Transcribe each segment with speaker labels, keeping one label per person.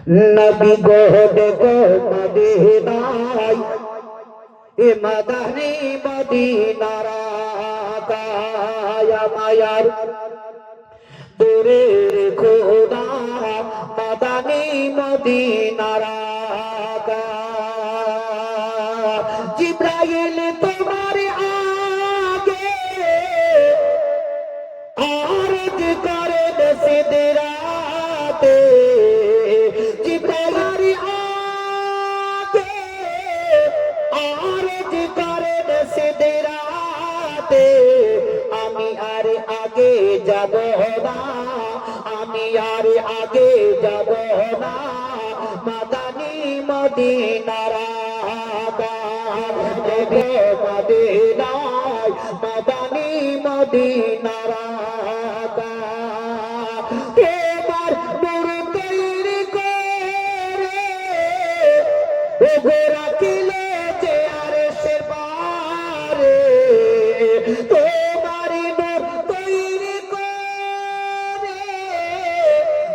Speaker 1: নবী গো দেখো মদিনায় এ মাদানী মদিনার আকায় মায়ার দূরের খোদা মাদানী মদিনার আকায় জিব্রাইল তোমার আগে আরজ করে সিদরাতে জিব্রাইল আগে আরজ করে সিদরাতে আমি আর আগে যাব না আমি আর আগে যাব না মাদানী মদিনার আকায় মদিনায় মাদানী মদিনার আকায় এবার নূর তৈরি করে ওগো রাখিলে যে আরশের পারে তোমার নূর তৈরি করে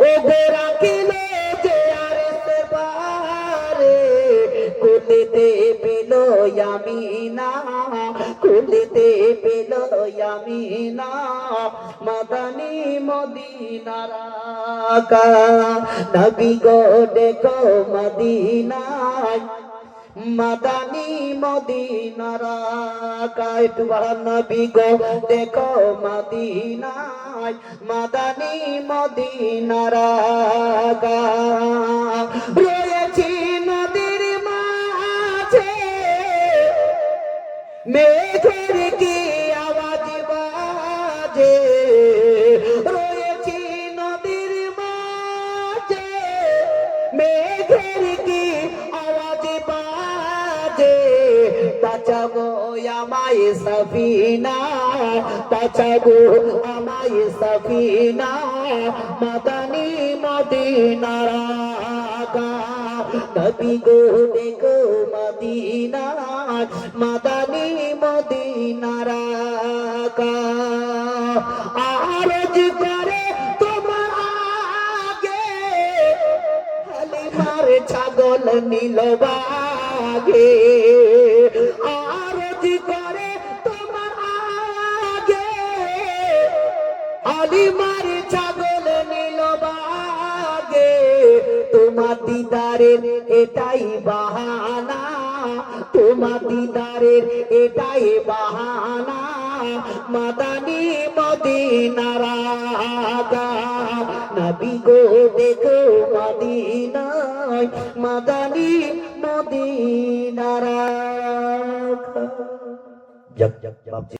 Speaker 1: ওগো রাখিলে যে আরশের পারে কুলিতে পেল আমিনা কুলিতে পেল আমিনা মাদানী মদিনার আকায় নবী গো দেখো মদিনায় মাদানী মদিনার আকায় তোমার নবী গো দেখো মদিনায় মাদানী মদিনার আকায় রয়েছি নদীর মাঝে মেঘের কি আওয়াজ বাজে রয়েছি নদীর মাঝে মেঘের কি আওয়াজ বাজে বাঁচাবো আমায় সফিনা বাঁচাবো আমায় সফিনা মাদানী মদিনার আকায় নবী গো দেখো মদিনায় মাদানী মদিনার আকায় আরজ করে তোমার আগে হালিমার ছাগল নীল বাগে আরজ করে তোমার আগে হালিমার ছাগল নীল বাগে তোমার দিদারের এটাই বাহানা তোমার দিদারের এটাই বাহানা মাদানী মদিনার আকায় নবী গো দেখো মদিনায় মাদানী মদিনার আকায়